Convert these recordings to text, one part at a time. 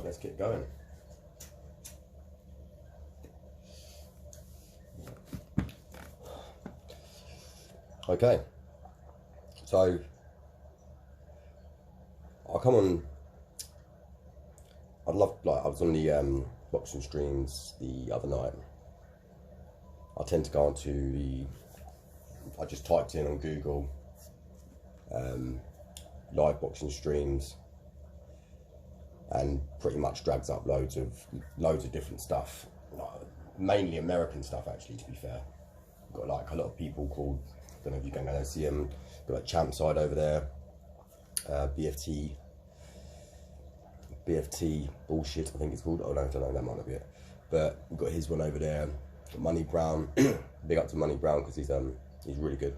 let's get going. Okay, so I come on. I was on the boxing streams the other night. I tend to go onto I just typed in on Google live boxing streams, and pretty much drags up loads of different stuff, mainly American stuff actually, to be fair. Got like a lot of people called, I don't know if you can go see them, got like Champ Side over there, BFT bullshit I think it's called. Oh no, I don't know, that might not be it. But we've got his one over there, got Money Brown. Big up to Money Brown because he's really good.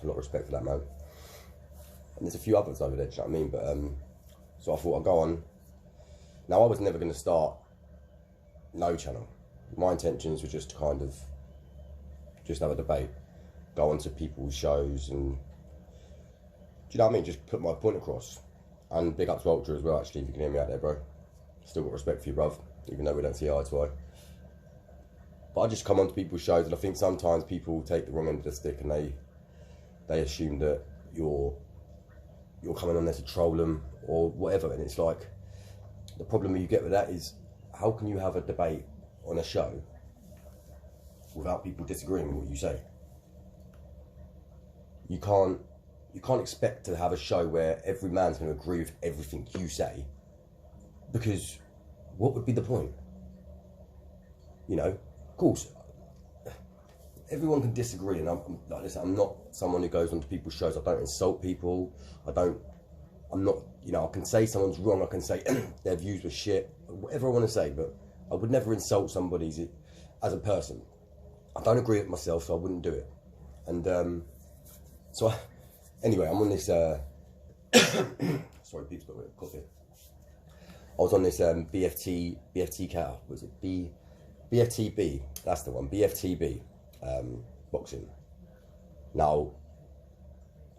A lot of respect for that man. And there's a few others over there, do you know what I mean? But so I thought I'd go on. Now I was never going to start no channel. My intentions were just to kind of just have a debate, go onto people's shows, and do you know what I mean? Just put my point across. And big up to Ultra as well, actually, if you can hear me out there, bro. Still got respect for you, bruv, even though we don't see eye to eye. But I just come onto people's shows, and I think sometimes people take the wrong end of the stick, and they assume that you're coming on there to troll them or whatever. And it's like, the problem you get with that is, how can you have a debate on a show without people disagreeing with what you say? You can't expect to have a show where every man's going to agree with everything you say, because what would be the point? You know, of course, everyone can disagree, and like I said, I'm not someone who goes onto people's shows. I don't insult people. I'm not, you know, I can say someone's wrong. I can say their views were shit, whatever I want to say, but I would never insult somebody as a person. I don't agree with myself, so I wouldn't do it. And anyway, I'm on this, sorry, peeps, got a bit of coffee. I was on this BFT cow, was it BFTB? That's the one, BFTB boxing. Now,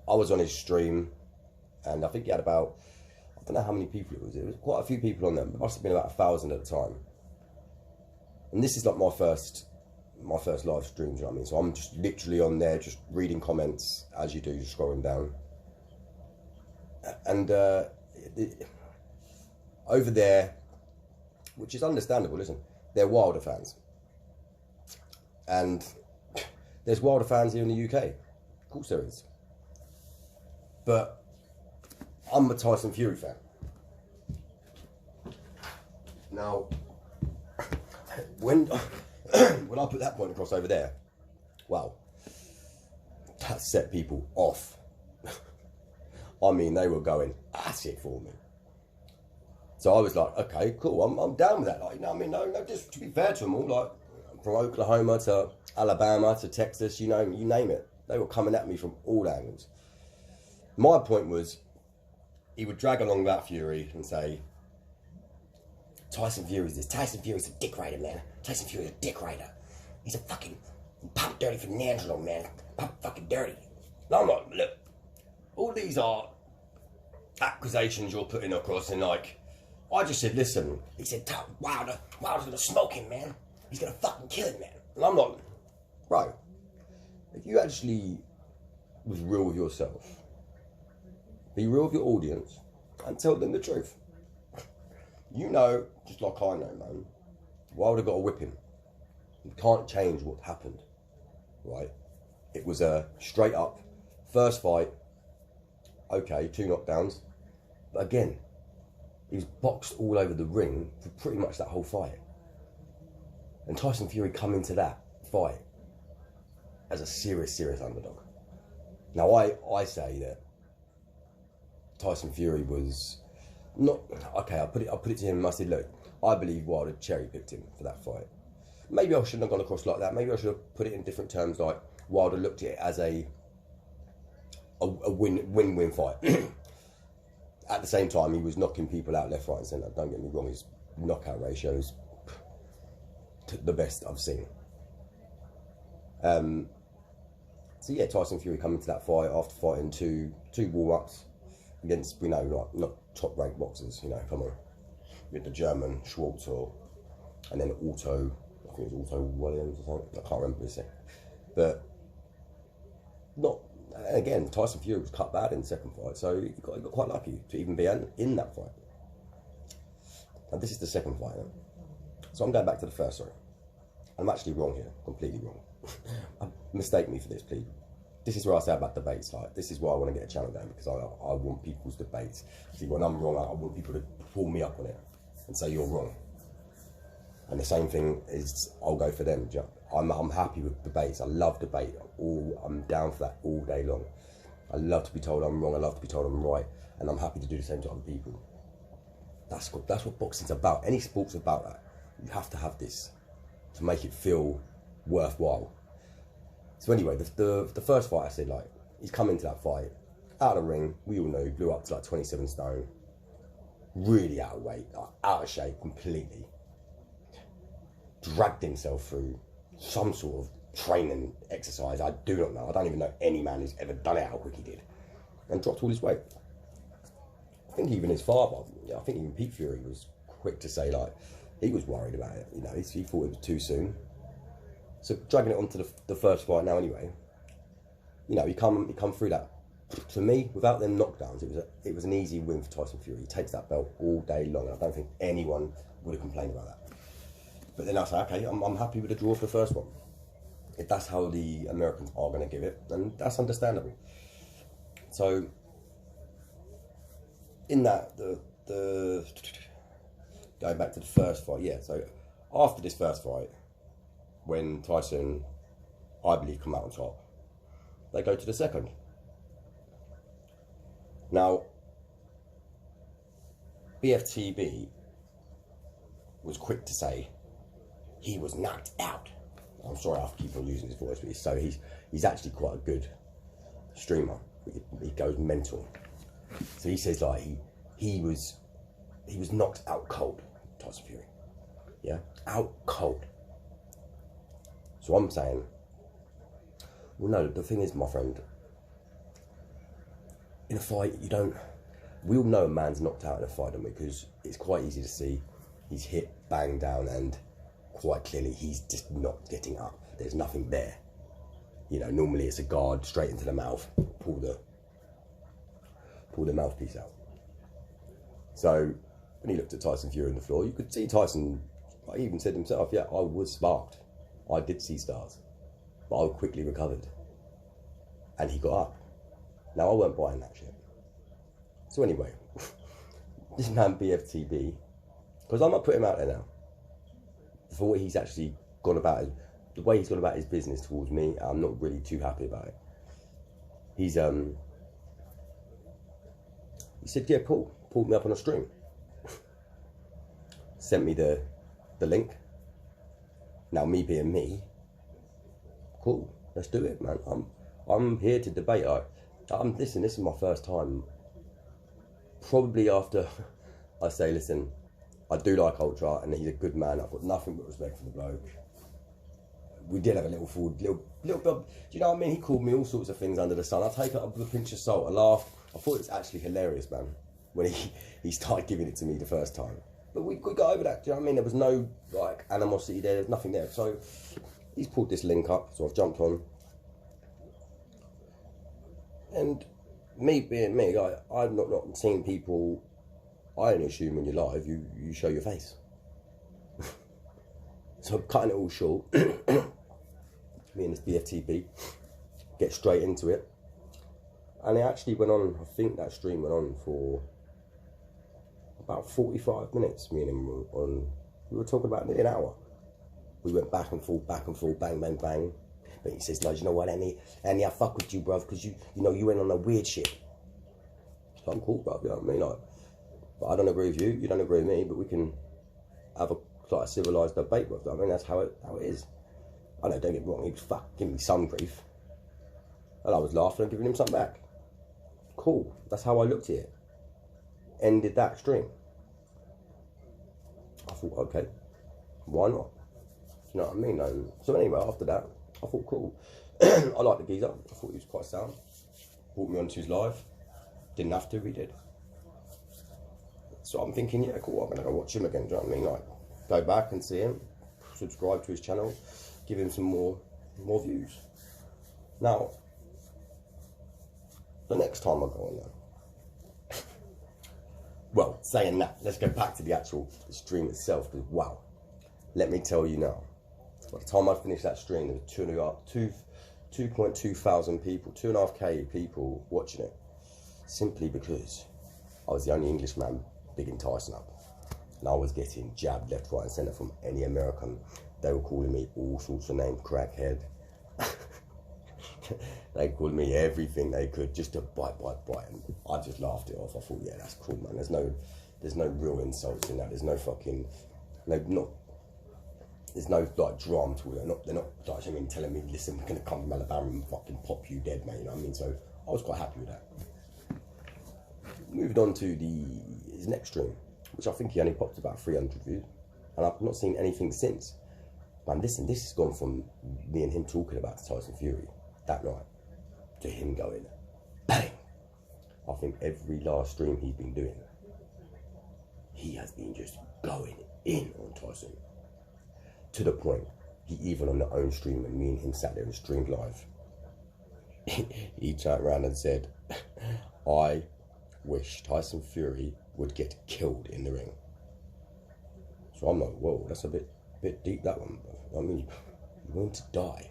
I was on his stream, and I think he had about, I don't know how many people it was quite a few people on there. It must have been about 1,000 at the time. And this is like my first live stream, do you know what I mean? So I'm just literally on there, just reading comments as you do, just scrolling down. And over there, which is understandable, listen, they're Wilder fans. And there's Wilder fans here in the UK. Of course there is. But I'm a Tyson Fury fan. Now, when I put that point across over there, wow, that set people off. I mean, they were going at it for me. So I was like, okay, cool, I'm down with that. Like, you know what I mean? No, just to be fair to them all, like from Oklahoma to Alabama to Texas, you know, you name it. They were coming at me from all angles. My point was, he would drag along that Fury and say, Tyson Fury's this. Tyson Fury's a dick rider, man. Tyson Fury's a dick rider. He's a fucking pop dirty for D'Angelo, man. Pop fucking dirty. No, I'm like, look, all these are accusations you're putting across, and like, I just said, listen, he said, Wilder's gonna smoke him, man. He's gonna fucking kill him, man. And I'm like, bro, if you actually was real with yourself, be real with your audience, and tell them the truth. You know, just like I know, man, Wilder got a whipping. You can't change what happened, right? It was a straight up first fight. Okay, 2 knockdowns. But again, he was boxed all over the ring for pretty much that whole fight. And Tyson Fury come into that fight as a serious underdog. Now, I say that Tyson Fury was not, okay, I put it to him and I said, look, I believe Wilder cherry-picked him for that fight. Maybe I shouldn't have gone across like that. Maybe I should have put it in different terms, like Wilder looked at it as a win-win fight. At the same time, he was knocking people out left, right and centre. Don't get me wrong, his knockout ratio is the best I've seen. So yeah, Tyson Fury coming to that fight after fighting two warm-ups against, you know, like, not top-ranked boxers, you know, come on. with the German Schwarzer, and then Otto, I think it was Otto Williams or something, I can't remember his name. But not, again, Tyson Fury was cut bad in the second fight, so he got quite lucky to even be in that fight. And this is the second fight now. So I'm going back to the first, sorry. I'm actually wrong here, completely wrong. Mistake me for this, please. This is where I say about debates, like, this is why I want to get a channel going, because I want people's debates. See, when I'm wrong, I want people to pull me up on it and say you're wrong. And the same thing is, I'll go for them. I'm happy with debates. I love debate. I'm down for that all day long. I love to be told I'm wrong. I love to be told I'm right. And I'm happy to do the same to other people. That's what boxing's about. Any sport's about that. You have to have this to make it feel worthwhile. So anyway, the first fight, I said, like, he's come into that fight, out of the ring, we all know, he blew up to like 27 stone, really out of weight, like, out of shape completely, dragged himself through some sort of training exercise, I do not know, I don't even know any man who's ever done it how quick he did, and dropped all his weight. I think even his father, I think even Pete Fury was quick to say, like, he was worried about it, you know, he thought it was too soon. So dragging it onto the first fight now anyway, you know, he come through that. To me, without them knockdowns, it was an easy win for Tyson Fury. He takes that belt all day long, and I don't think anyone would have complained about that. But then I say, okay, I'm happy with the draw for the first one. If that's how the Americans are going to give it, then that's understandable. So in that, the going back to the first fight, yeah. So after this first fight, when Tyson, I believe, come out on top, they go to the second. Now, BFTB was quick to say he was knocked out. I'm sorry, I have to keep on using his voice, but he's actually quite a good streamer. He goes mental. So he says, like, he was knocked out cold, Tyson Fury. Yeah, out cold. So I'm saying, well, no, the thing is, my friend, in a fight, we all know a man's knocked out in a fight, don't we? Because it's quite easy to see he's hit, banged down, and quite clearly he's just not getting up. There's nothing there. You know, normally it's a guard straight into the mouth, pull the mouthpiece out. So when he looked at Tyson Fury on the floor, you could see Tyson, he even said himself, yeah, I was sparked. I did see stars, but I quickly recovered. And he got up. Now, I weren't buying that shit. So anyway, this man BFTB, because I'm not putting him out there now, for what he's actually gone about, the way he's gone about his business towards me, I'm not really too happy about it. He said, yeah, cool, pulled me up on a string. Sent me the link. Now, me being me, cool, let's do it, man. I'm here to debate. Listen, this is my first time. Probably after I say, listen, I do like Ultra, and he's a good man. I've got nothing but respect for the bloke. We did have a little bit. Do you know what I mean? He called me all sorts of things under the sun. I take it up with a pinch of salt. I laughed. I thought it was actually hilarious, man, when he started giving it to me the first time. But we got over that, do you know what I mean? There was no, like, animosity there, there's nothing there. So he's pulled this link up, so I've jumped on. And me being me, I've not seen people, I only assume when you're live, you show your face. So I'm cutting it all short. Me and this BFTB get straight into it. And it actually went on, I think that stream went on for about 45 minutes, me and him we were talking about nearly an hour. We went back and forth, bang, bang, bang. But he says, no, you know what, Annie, I fuck with you, bruv, because you know, you went on a weird shit. So I'm cool, bruv, you know what I mean? Like, but I don't agree with you, you don't agree with me, but we can have a civilised debate, bruv. I mean, that's how it is. I know, don't get me wrong, he was giving me some grief. And I was laughing and giving him something back. Cool, that's how I looked at it. Ended that stream. I thought, okay, why not? You know what I mean? So anyway, after that, I thought, cool. I liked the geezer. I thought he was quite sound. Brought me onto his live. Didn't have to, he did. So I'm thinking, yeah, cool, I'm going to go watch him again, do you know what I mean? Like, go back and see him, subscribe to his channel, give him some more views. Now, the next time I go on there, well, saying that, let's go back to the actual stream itself, because wow, let me tell you now, by the time I finished that stream, there was 2.2 thousand people, 2.5k people watching it, simply because I was the only Englishman bigging Tyson up. And I was getting jabbed left, right and centre from any American. They were calling me all sorts of names, crackhead. They called me everything they could just to bite. And I just laughed it off. I thought, yeah, that's cool, man. There's no real insults in that. There's no fucking, there's no like drama to it. They're not like, I mean, telling me, listen, we're gonna come from Alabama and fucking pop you dead, mate. You know what I mean? So I was quite happy with that. Moved on to his next stream, which I think he only popped about 300 views, and I've not seen anything since. Man, listen, this has gone from me and him talking about Tyson Fury that night to him going bang. I think every last stream he's been doing, he has been just going in on Tyson, to the point he even on the own stream, and me and him sat there and streamed live, he turned around and said, I wish Tyson Fury would get killed in the ring. So I'm like, whoa, that's a bit deep, that one. I mean, you want to die.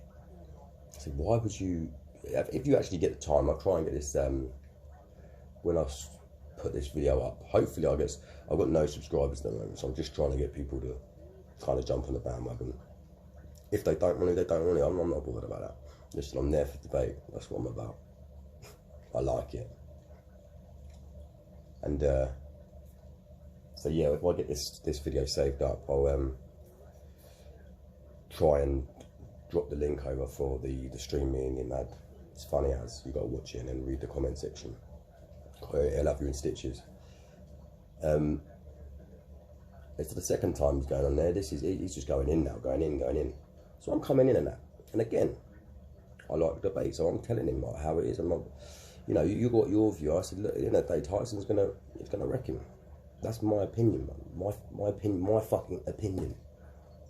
I said, why would you, if you actually get the time, I'll try and get this, when I put this video up, hopefully I've got no subscribers at the moment, so I'm just trying to get people to kind of jump on the bandwagon. If they don't want to, they don't want to. I'm not bothered about that. Listen, I'm there for debate. That's what I'm about. I like it. And so yeah, if I get this video saved up, I'll try and drop the link over for the stream me and him had. It's funny as you got to watch it and then read the comment section. It'll have you in stitches. It's the second time he's going on there. He's just going in now, going in. So I'm coming in and that. And again, I like the debate, so I'm telling him like how it is. I'm not, you know, you got your view. I said, look, at the end of the day, Tyson's gonna wreck him. That's my opinion, man. My opinion, my fucking opinion.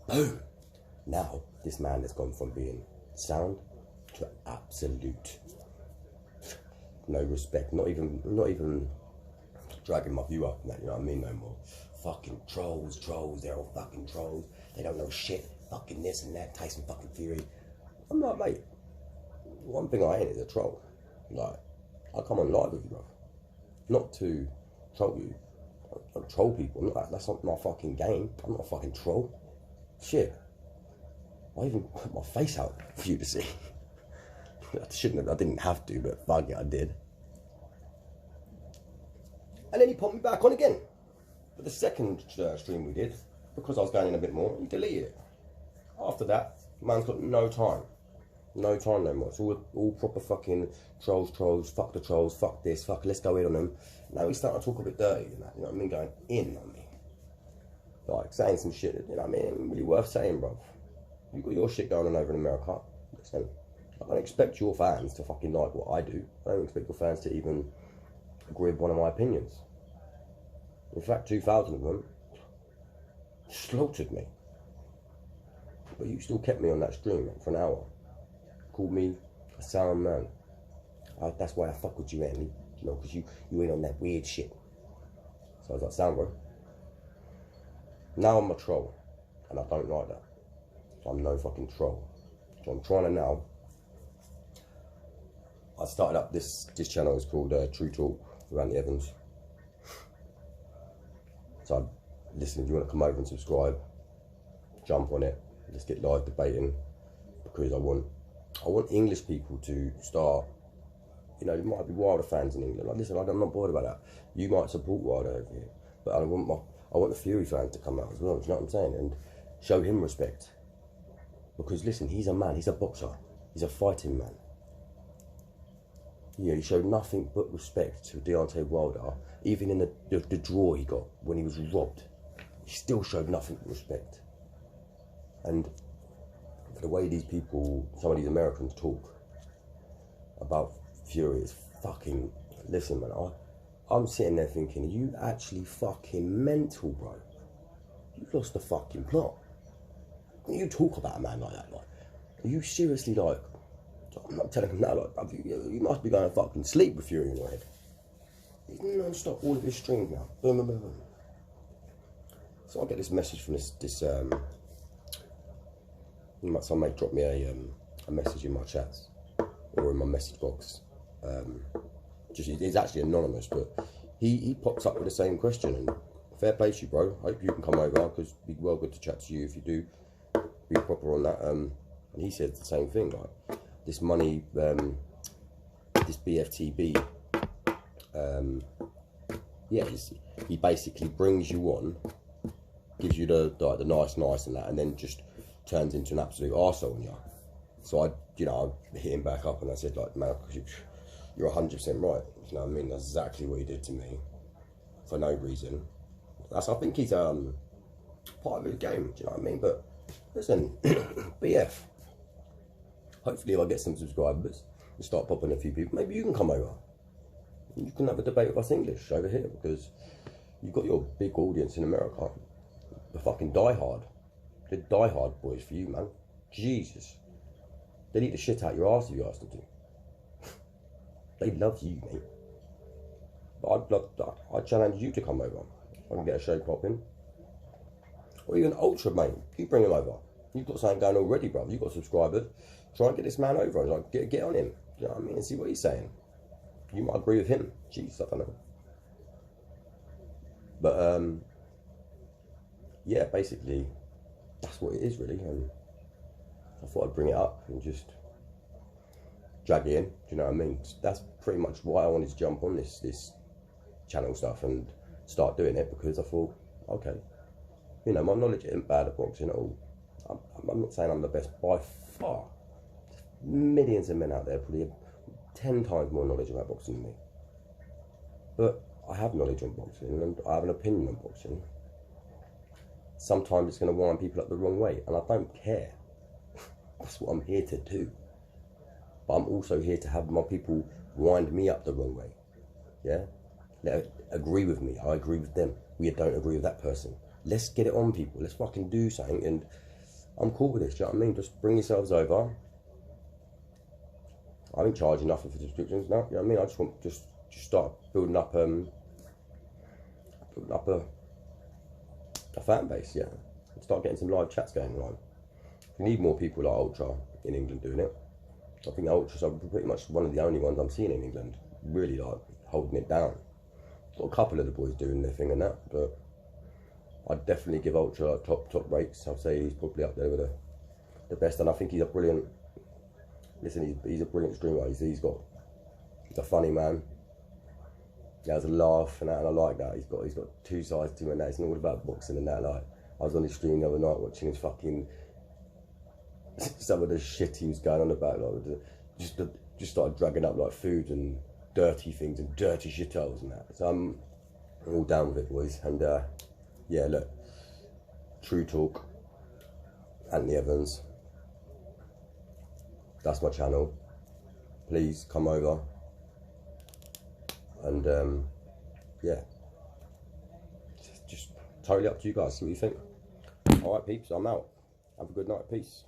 Boom. Now this man has gone from being sound to absolute no respect. Not even dragging my view up and that. You know what I mean? No more. Fucking trolls. They're all fucking trolls. They don't know shit. Fucking this and that. Tyson fucking Fury. I'm like, mate, one thing I ain't is a troll. Like, I come on live with you, bro. Not to troll you. I don't troll people. That's not my fucking game. I'm not a fucking troll. Shit. I even put my face out for you to see. I shouldn't have. I didn't have to, but fuck it, I did. And then he popped me back on again. But the second stream we did, because I was going in a bit more, he deleted it. After that, man's got no time. No time no more. It's all proper fucking trolls, fuck the trolls, fuck this, fuck, let's go in on them. Now he's starting to talk a bit dirty and that, you know what I mean, going in on me. Like, saying some shit, you know what I mean, it ain't really worth saying, bro. You got your shit going on over in America. Listen, I don't expect your fans to fucking like what I do. I don't expect your fans to even agree with one of my opinions. In fact, 2,000 of them slaughtered me. But you still kept me on that stream for an hour. Called me a sound man. That's why I fuck with you, Andy. You know, because you ain't on that weird shit. So I was like, sound, bro. Now I'm a troll. And I don't like that. I'm no fucking troll. So I'm trying to now. I started up this channel. It's called True Talk with Andy Evans. So listen, if you want to come over and subscribe, jump on it. Let's get live debating, because I want English people to start. You know, there might be Wilder fans in England. Like, listen, I'm not bothered about that. You might support Wilder over here, but I want the Fury fans to come out as well. Do you know what I'm saying? And show him respect, because listen, he's a man. He's a boxer. He's a fighting man. Yeah, he showed nothing but respect to Deontay Wilder, even in the draw he got when he was robbed. He still showed nothing but respect. And the way these people, some of these Americans talk about Fury is fucking, listen man, I'm sitting there thinking, are you actually fucking mental, bro? You've lost the fucking plot. You talk about a man like that, like, are you seriously like, I'm not telling him now, like, bruv, you must be going to fucking sleep with fury in your head. He's non-stop, all of his streams now. Boom, boom, boom, boom. So I get this message from some mate dropped me a message in my chats, or in my message box. It's actually anonymous, but he pops up with the same question, and fair play to you, bro. Hope you can come over, because it'd be well good to chat to you if you do. Be proper on that. And he said the same thing, like, this money, this BFTB, yeah, he basically brings you on, gives you the nice and that, and then just turns into an absolute arsehole on you. So I hit him back up and I said, like, man, you're 100% right. You know what I mean? That's exactly what he did to me for no reason. I think he's part of the game. Do you know what I mean? But listen, BF. Hopefully, if I get some subscribers and start popping a few people, maybe you can come over. You can have a debate with us English over here, because you've got your big audience in America. The fucking diehard. The diehard boys for you, man. Jesus. They'd eat the shit out your ass if you asked them to. They love you, mate. But I'd challenge you to come over. I can get a show popping. Or even Ultra, mate. You bring him over. You've got something going already, bro. You've got subscribers. Try and get this man over and like get on him. You know what I mean? And see what he's saying. You might agree with him. Jeez, I don't know. But yeah, basically, that's what it is, really. And I thought I'd bring it up and just drag it in. Do you know what I mean? That's pretty much why I wanted to jump on this channel stuff and start doing it, because I thought, okay, you know, my knowledge isn't bad at boxing at all. I'm not saying I'm the best by far. There's millions of men out there probably have 10 times more knowledge about boxing than me. But I have knowledge on boxing and I have an opinion on boxing. Sometimes it's going to wind people up the wrong way, and I don't care. That's what I'm here to do. But I'm also here to have my people wind me up the wrong way. Yeah? They agree with me. I agree with them. We don't agree with that person. Let's get it on, people. Let's fucking do something. And I'm cool with this. Do you know what I mean? Just bring yourselves over. I ain't charging nothing for subscriptions now. You know what I mean? I just want just start building up a fan base. Yeah. Start getting some live chats going on. We need more people like Ultra in England doing it. I think the Ultras are pretty much one of the only ones I'm seeing in England really like holding it down. Got a couple of the boys doing their thing and that, but I'd definitely give Ultra top rates. I'd say he's probably up there with the best, and I think he's a brilliant. Listen, he's a brilliant streamer. He's a funny man. He has a laugh and that, and I like that. He's got two sides to him and that. It's not all about boxing and that. Like, I was on his stream the other night watching his fucking some of the shit he was going on about, like just started dragging up like food and dirty things and dirty shitholes and that. So I'm all down with it, boys. And yeah, look, True Talk, Anthony Evans. That's my channel. Please come over. And yeah, just totally up to you guys. See what you think. All right, peeps. I'm out. Have a good night. Peace.